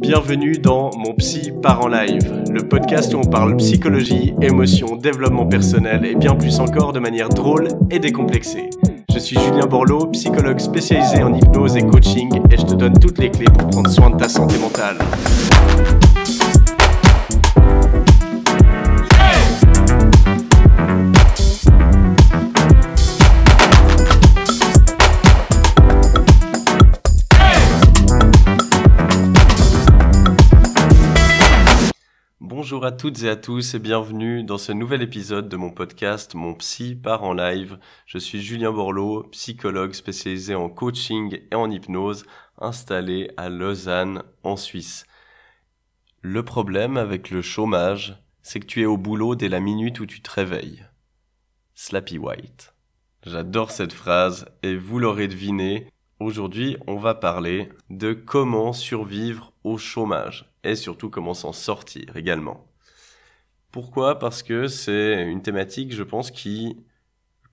Bienvenue dans Mon Psy part en live, le podcast où on parle psychologie, émotion, développement personnel et bien plus encore de manière drôle et décomplexée. Je suis Julien Borloo, psychologue spécialisé en hypnose et coaching et je te donne toutes les clés pour prendre soin de ta santé mentale. Bonjour à toutes et à tous et bienvenue dans ce nouvel épisode de mon podcast Mon Psy part en live. Je suis Julien Borloo, psychologue spécialisé en coaching et en hypnose, installé à Lausanne, en Suisse. Le problème avec le chômage, c'est que tu es au boulot dès la minute où tu te réveilles. Slappy White. J'adore cette phrase et vous l'aurez deviné, aujourd'hui on va parler de comment survivre au chômage. Et surtout comment s'en sortir également. Pourquoi ? Parce que c'est une thématique, je pense, qui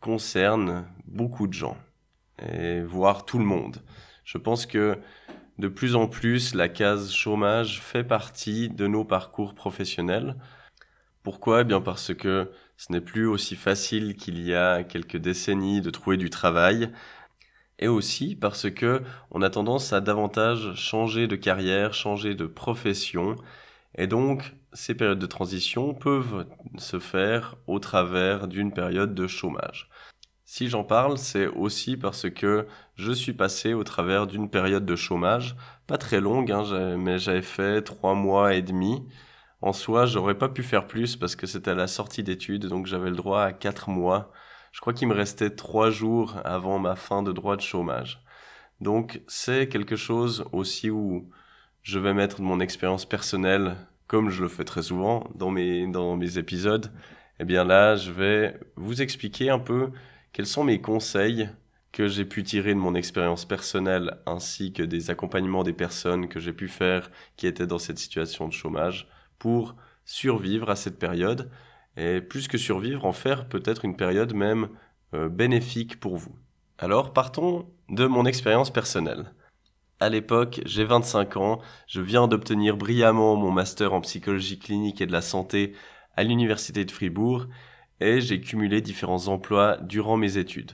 concerne beaucoup de gens, et voire tout le monde. Je pense que de plus en plus, la case chômage fait partie de nos parcours professionnels. Pourquoi ? Eh bien parce que ce n'est plus aussi facile qu'il y a quelques décennies de trouver du travail. Et aussi parce que on a tendance à davantage changer de carrière, changer de profession. Et donc, ces périodes de transition peuvent se faire au travers d'une période de chômage. Si j'en parle, c'est aussi parce que je suis passé au travers d'une période de chômage, pas très longue, mais j'avais fait 3 mois et demi. En soi, j'aurais pas pu faire plus parce que c'était à la sortie d'études, donc j'avais le droit à 4 mois. Je crois qu'il me restait 3 jours avant ma fin de droit de chômage. Donc c'est quelque chose aussi où je vais mettre mon expérience personnelle, comme je le fais très souvent dans mes épisodes. Et bien là, je vais vous expliquer un peu quels sont mes conseils que j'ai pu tirer de mon expérience personnelle ainsi que des accompagnements des personnes que j'ai pu faire qui étaient dans cette situation de chômage pour survivre à cette période. Et plus que survivre, en faire peut-être une période même bénéfique pour vous. Alors partons de mon expérience personnelle. À l'époque, j'ai 25 ans, je viens d'obtenir brillamment mon master en psychologie clinique et de la santé à l'université de Fribourg et j'ai cumulé différents emplois durant mes études.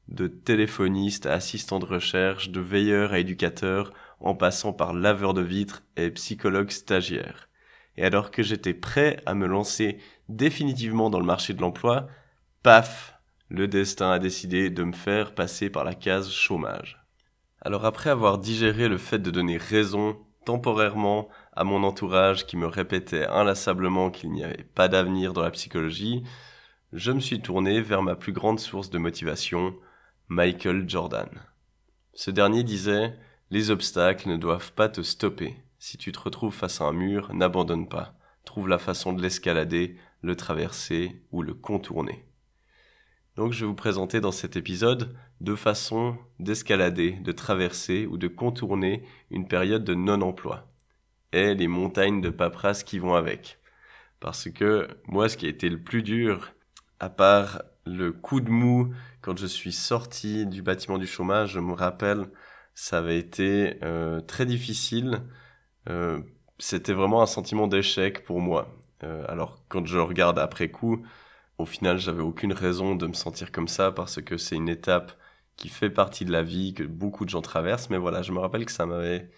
De téléphoniste à assistant de recherche, de veilleur à éducateur, en passant par laveur de vitres et psychologue stagiaire. Et alors que j'étais prêt à me lancer définitivement dans le marché de l'emploi, paf, le destin a décidé de me faire passer par la case chômage. Alors après avoir digéré le fait de donner raison temporairement à mon entourage qui me répétait inlassablement qu'il n'y avait pas d'avenir dans la psychologie, je me suis tourné vers ma plus grande source de motivation, Michael Jordan. Ce dernier disait « Les obstacles ne doivent pas te stopper. Si tu te retrouves face à un mur, n'abandonne pas. Trouve la façon de l'escalader, le traverser ou le contourner. » Donc je vais vous présenter dans cet épisode 2 façons d'escalader, de traverser ou de contourner une période de non-emploi et les montagnes de paperasse qui vont avec. Parce que moi, ce qui a été le plus dur, à part le coup de mou quand je suis sorti du bâtiment du chômage, je me rappelle, ça avait été très difficile. C'était vraiment un sentiment d'échec pour moi. Alors quand je regarde après coup, au final j'avais aucune raison de me sentir comme ça parce que c'est une étape qui fait partie de la vie, que beaucoup de gens traversent, mais voilà, je me rappelle que ça m'avait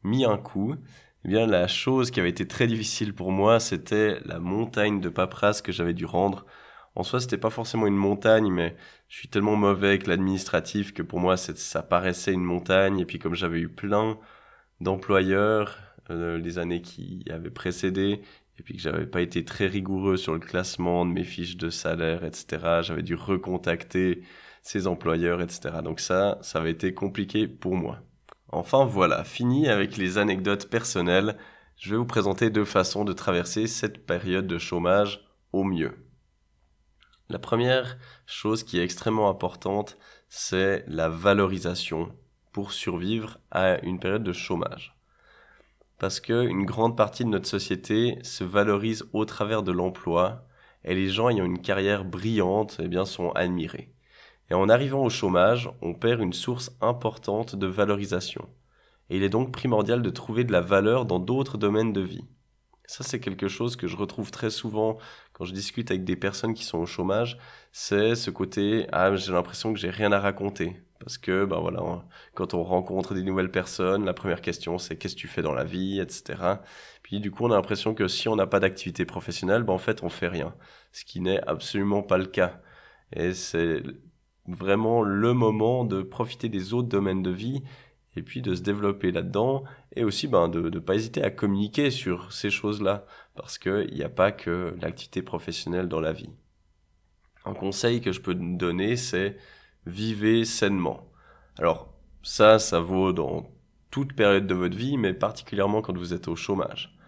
mis un coup. Eh bien la chose qui avait été très difficile pour moi, c'était la montagne de paperasse que j'avais dû rendre. En soi, c'était pas forcément une montagne, mais je suis tellement mauvais avec l'administratif que pour moi ça paraissait une montagne, et puis comme j'avais eu plein d'employeurs les années qui avaient précédé, et puis que j'avais pas été très rigoureux sur le classement de mes fiches de salaire, etc. J'avais dû recontacter ces employeurs, etc. Donc ça avait été compliqué pour moi. Enfin voilà, fini avec les anecdotes personnelles, je vais vous présenter 2 façons de traverser cette période de chômage au mieux. La première chose qui est extrêmement importante, c'est la valorisation pour survivre à une période de chômage. Parce qu'une grande partie de notre société se valorise au travers de l'emploi et les gens ayant une carrière brillante sont admirés. Et en arrivant au chômage, on perd une source importante de valorisation. Et il est donc primordial de trouver de la valeur dans d'autres domaines de vie. Ça, c'est quelque chose que je retrouve très souvent quand je discute avec des personnes qui sont au chômage. C'est ce côté, ah, j'ai l'impression que j'ai rien à raconter. Parce que, ben voilà, quand on rencontre des nouvelles personnes, la première question, c'est qu'est-ce que tu fais dans la vie, etc. Puis, du coup, on a l'impression que si on n'a pas d'activité professionnelle, ben en fait, on fait rien. Ce qui n'est absolument pas le cas. Et c'est vraiment le moment de profiter des autres domaines de vie et puis de se développer là-dedans et aussi de ne pas hésiter à communiquer sur ces choses-là parce qu'il n'y a pas que l'activité professionnelle dans la vie. Un conseil que je peux donner, c'est vivez sainement. Alors ça vaut dans toute période de votre vie, mais particulièrement quand vous êtes au chômage.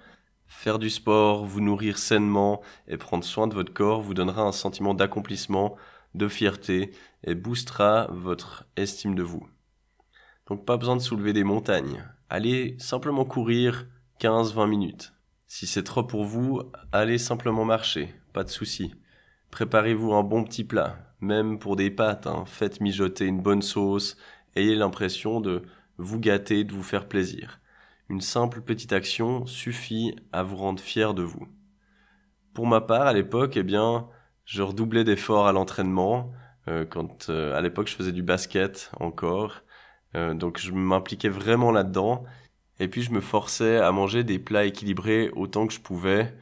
Faire du sport, vous nourrir sainement et prendre soin de votre corps vous donnera un sentiment d'accomplissement, de fierté et boostera votre estime de vous. Donc pas besoin de soulever des montagnes. Allez simplement courir 15-20 minutes. Si c'est trop pour vous, allez simplement marcher, pas de souci. Préparez-vous un bon petit plat, même pour des pâtes, Faites mijoter une bonne sauce, ayez l'impression de vous gâter, de vous faire plaisir. Une simple petite action suffit à vous rendre fier de vous. Pour ma part, à l'époque, je redoublais d'efforts à l'entraînement, quand à l'époque je faisais du basket encore. Donc je m'impliquais vraiment là-dedans et puis je me forçais à manger des plats équilibrés autant que je pouvais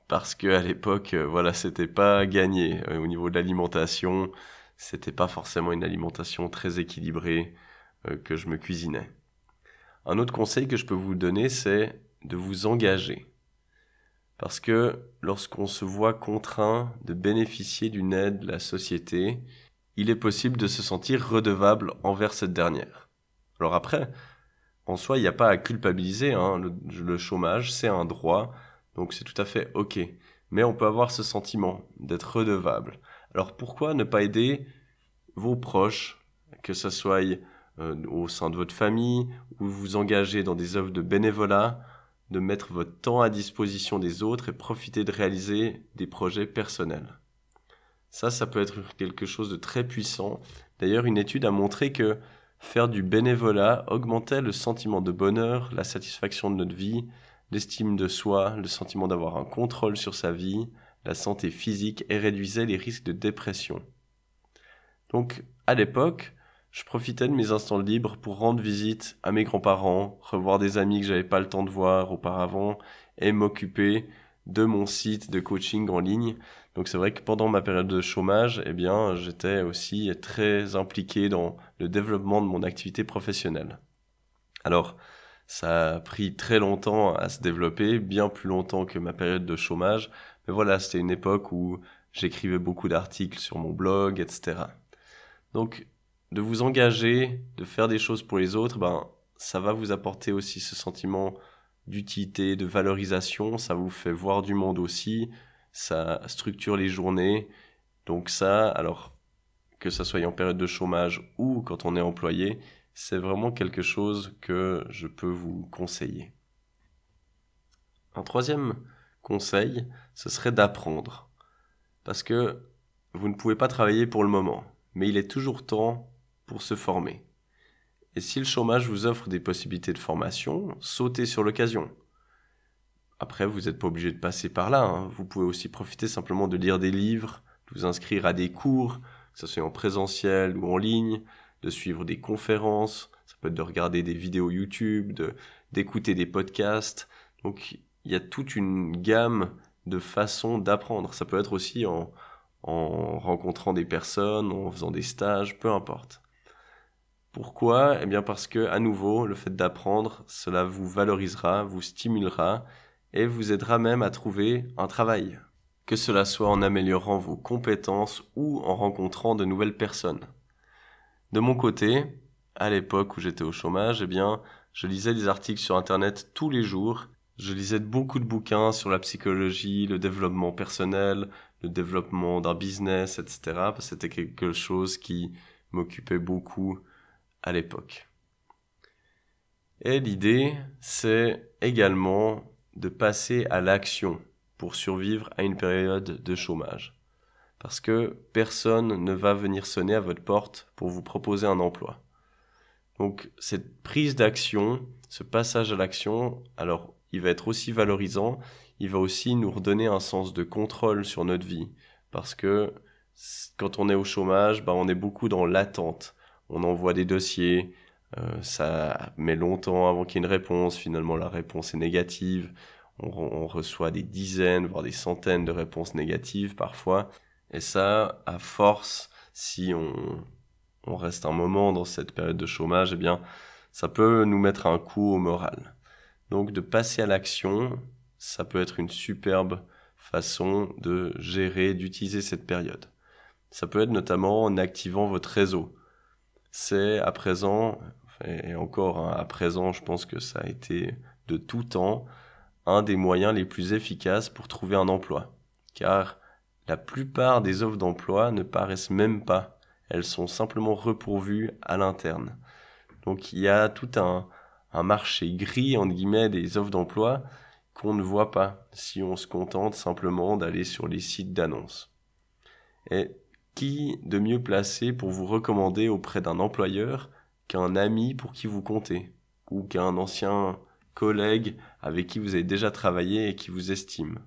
parce que à l'époque voilà, c'était pas gagné au niveau de l'alimentation, c'était pas forcément une alimentation très équilibrée que je me cuisinais. Un autre conseil que je peux vous donner, c'est de vous engager. Parce que lorsqu'on se voit contraint de bénéficier d'une aide de la société, il est possible de se sentir redevable envers cette dernière. Alors après, en soi, il n'y a pas à culpabiliser, le chômage, c'est un droit, donc c'est tout à fait ok. Mais on peut avoir ce sentiment d'être redevable. Alors pourquoi ne pas aider vos proches, que ce soit au sein de votre famille, ou vous engager dans des œuvres de bénévolat, de mettre votre temps à disposition des autres et profiter de réaliser des projets personnels. Ça peut être quelque chose de très puissant. D'ailleurs, une étude a montré que faire du bénévolat augmentait le sentiment de bonheur, la satisfaction de notre vie, l'estime de soi, le sentiment d'avoir un contrôle sur sa vie, la santé physique et réduisait les risques de dépression. Donc, à l'époque, je profitais de mes instants libres pour rendre visite à mes grands-parents, revoir des amis que j'avais pas le temps de voir auparavant et m'occuper de mon site de coaching en ligne. Donc c'est vrai que pendant ma période de chômage, j'étais aussi très impliqué dans le développement de mon activité professionnelle. Alors, ça a pris très longtemps à se développer, bien plus longtemps que ma période de chômage. Mais voilà, c'était une époque où j'écrivais beaucoup d'articles sur mon blog, etc. Donc, de vous engager, de faire des choses pour les autres, ça va vous apporter aussi ce sentiment d'utilité, de valorisation, ça vous fait voir du monde aussi, ça structure les journées. Donc ça, alors que ça soit en période de chômage ou quand on est employé, c'est vraiment quelque chose que je peux vous conseiller. Un troisième conseil, ce serait d'apprendre. Parce que vous ne pouvez pas travailler pour le moment, mais il est toujours temps pour se former. Et si le chômage vous offre des possibilités de formation, sautez sur l'occasion. Après, vous n'êtes pas obligé de passer par là. Vous pouvez aussi profiter simplement de lire des livres, de vous inscrire à des cours, que ce soit en présentiel ou en ligne, de suivre des conférences, ça peut être de regarder des vidéos YouTube, d'écouter des podcasts. Donc, il y a toute une gamme de façons d'apprendre. Ça peut être aussi en rencontrant des personnes, en faisant des stages, peu importe. Pourquoi ? Parce que, à nouveau, le fait d'apprendre, cela vous valorisera, vous stimulera et vous aidera même à trouver un travail. Que cela soit en améliorant vos compétences ou en rencontrant de nouvelles personnes. De mon côté, à l'époque où j'étais au chômage, je lisais des articles sur Internet tous les jours. Je lisais beaucoup de bouquins sur la psychologie, le développement personnel, le développement d'un business, etc. Parce que c'était quelque chose qui m'occupait beaucoup à l'époque. Et l'idée, c'est également de passer à l'action pour survivre à une période de chômage. Parce que personne ne va venir sonner à votre porte pour vous proposer un emploi. Donc cette prise d'action, ce passage à l'action, alors il va être aussi valorisant, il va aussi nous redonner un sens de contrôle sur notre vie. Parce que quand on est au chômage, on est beaucoup dans l'attente. On envoie des dossiers, ça met longtemps avant qu'il y ait une réponse, finalement la réponse est négative. On reçoit des dizaines, voire des centaines de réponses négatives parfois. Et ça, à force, si on reste un moment dans cette période de chômage, ça peut nous mettre un coup au moral. Donc de passer à l'action, ça peut être une superbe façon de gérer, d'utiliser cette période. Ça peut être notamment en activant votre réseau. C'est à présent, et encore à présent, je pense que ça a été de tout temps, un des moyens les plus efficaces pour trouver un emploi. Car la plupart des offres d'emploi ne paraissent même pas. Elles sont simplement repourvues à l'interne. Donc il y a tout un marché gris, entre guillemets, des offres d'emploi qu'on ne voit pas si on se contente simplement d'aller sur les sites d'annonces. Et qui de mieux placé pour vous recommander auprès d'un employeur qu'un ami pour qui vous comptez, ou qu'un ancien collègue avec qui vous avez déjà travaillé et qui vous estime.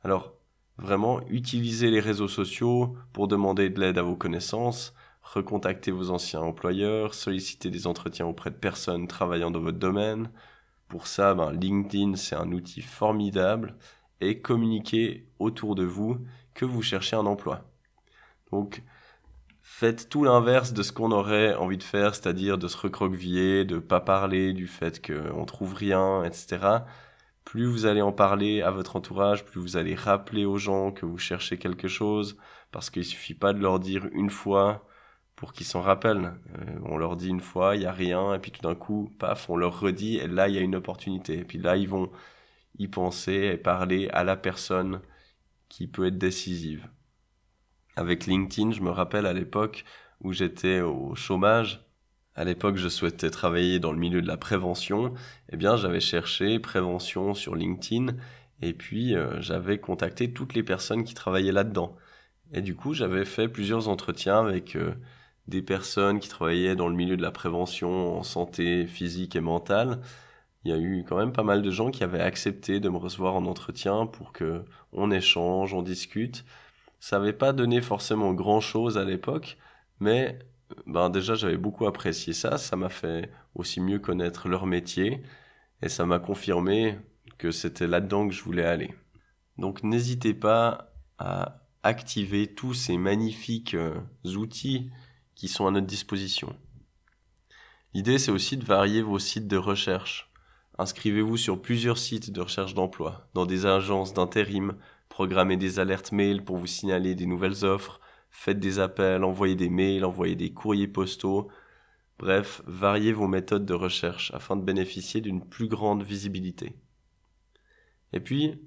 Alors, vraiment, utilisez les réseaux sociaux pour demander de l'aide à vos connaissances, recontacter vos anciens employeurs, solliciter des entretiens auprès de personnes travaillant dans votre domaine. Pour ça, LinkedIn, c'est un outil formidable et communiquez autour de vous que vous cherchez un emploi. Donc, faites tout l'inverse de ce qu'on aurait envie de faire, c'est-à-dire de se recroqueviller, de pas parler du fait qu'on trouve rien, etc. Plus vous allez en parler à votre entourage, plus vous allez rappeler aux gens que vous cherchez quelque chose, parce qu'il suffit pas de leur dire une fois pour qu'ils s'en rappellent. On leur dit une fois, il y a rien, et puis tout d'un coup, paf, on leur redit, et là, il y a une opportunité. Et puis là, ils vont y penser et parler à la personne qui peut être décisive. Avec LinkedIn, je me rappelle à l'époque où j'étais au chômage, à l'époque je souhaitais travailler dans le milieu de la prévention, j'avais cherché prévention sur LinkedIn et puis j'avais contacté toutes les personnes qui travaillaient là-dedans. Et du coup, j'avais fait plusieurs entretiens avec des personnes qui travaillaient dans le milieu de la prévention en santé physique et mentale. Il y a eu quand même pas mal de gens qui avaient accepté de me recevoir en entretien pour que on échange, on discute. Ça n'avait pas donné forcément grand-chose à l'époque, mais déjà j'avais beaucoup apprécié ça. Ça m'a fait aussi mieux connaître leur métier et ça m'a confirmé que c'était là-dedans que je voulais aller. Donc n'hésitez pas à activer tous ces magnifiques outils qui sont à notre disposition. L'idée, c'est aussi de varier vos sites de recherche. Inscrivez-vous sur plusieurs sites de recherche d'emploi, dans des agences d'intérim, programmez des alertes mail pour vous signaler des nouvelles offres, faites des appels, envoyez des mails, envoyez des courriers postaux. Bref, variez vos méthodes de recherche afin de bénéficier d'une plus grande visibilité. Et puis,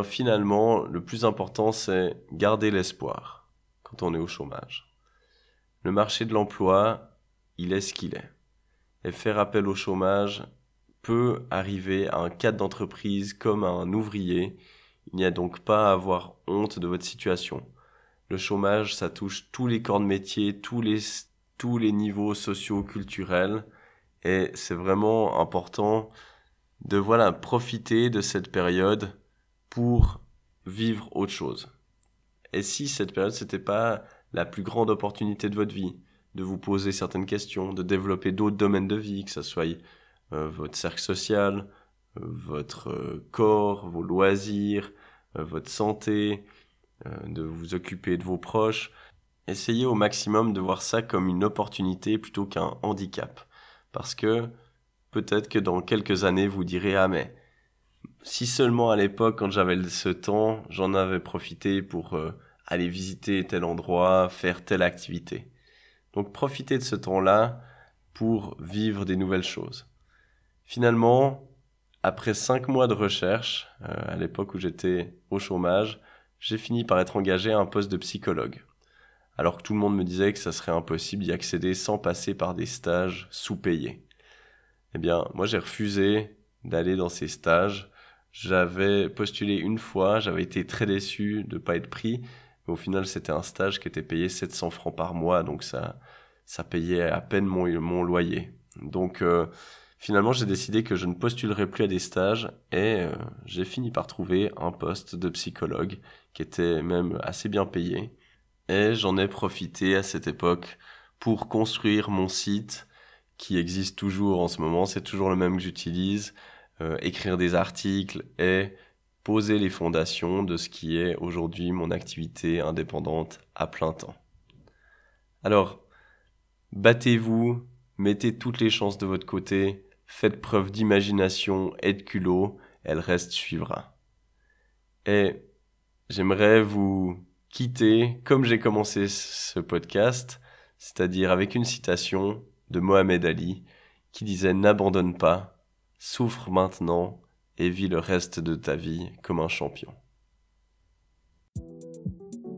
finalement, le plus important, c'est garder l'espoir quand on est au chômage. Le marché de l'emploi, il est ce qu'il est. Et faire appel au chômage peut arriver à un cadre d'entreprise comme à un ouvrier. Il n'y a donc pas à avoir honte de votre situation. Le chômage, ça touche tous les corps de métier, tous les niveaux socio-culturels. Et c'est vraiment important de profiter de cette période pour vivre autre chose. Et si cette période, c'était pas la plus grande opportunité de votre vie, de vous poser certaines questions, de développer d'autres domaines de vie, que ce soit votre cercle social, votre corps, vos loisirs, votre santé, de vous occuper de vos proches. Essayez au maximum de voir ça comme une opportunité plutôt qu'un handicap. Parce que peut-être que dans quelques années, vous direz « Ah mais, si seulement à l'époque, quand j'avais ce temps, j'en avais profité pour aller visiter tel endroit, faire telle activité. » Donc profitez de ce temps-là pour vivre des nouvelles choses. Finalement, après 5 mois de recherche, à l'époque où j'étais au chômage, j'ai fini par être engagé à un poste de psychologue. Alors que tout le monde me disait que ça serait impossible d'y accéder sans passer par des stages sous-payés. Moi j'ai refusé d'aller dans ces stages. J'avais postulé une fois, j'avais été très déçu de ne pas être pris. Mais au final, c'était un stage qui était payé 700 francs par mois, donc ça ça payait à peine mon loyer. Donc finalement, j'ai décidé que je ne postulerais plus à des stages et j'ai fini par trouver un poste de psychologue qui était même assez bien payé. Et j'en ai profité à cette époque pour construire mon site qui existe toujours en ce moment, c'est toujours le même que j'utilise, écrire des articles et poser les fondations de ce qui est aujourd'hui mon activité indépendante à plein temps. Alors, battez-vous, mettez toutes les chances de votre côté, faites preuve d'imagination et de culot, et le reste suivra. Et j'aimerais vous quitter comme j'ai commencé ce podcast, c'est-à-dire avec une citation de Mohamed Ali qui disait « N'abandonne pas, souffre maintenant et vis le reste de ta vie comme un champion ».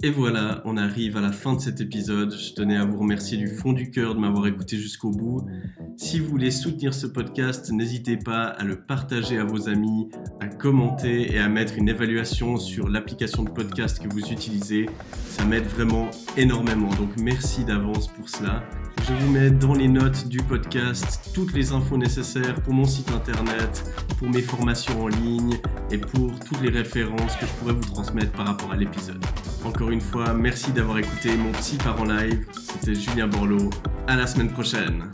Et voilà, on arrive à la fin de cet épisode. Je tenais à vous remercier du fond du cœur de m'avoir écouté jusqu'au bout. Si vous voulez soutenir ce podcast, n'hésitez pas à le partager à vos amis, à commenter et à mettre une évaluation sur l'application de podcast que vous utilisez. Ça m'aide vraiment énormément, donc merci d'avance pour cela. Je vous mets dans les notes du podcast toutes les infos nécessaires pour mon site internet, pour mes formations en ligne et pour toutes les références que je pourrais vous transmettre par rapport à l'épisode. Encore une fois, merci d'avoir écouté mon Psy part en live. C'était Julien Borloo. À la semaine prochaine.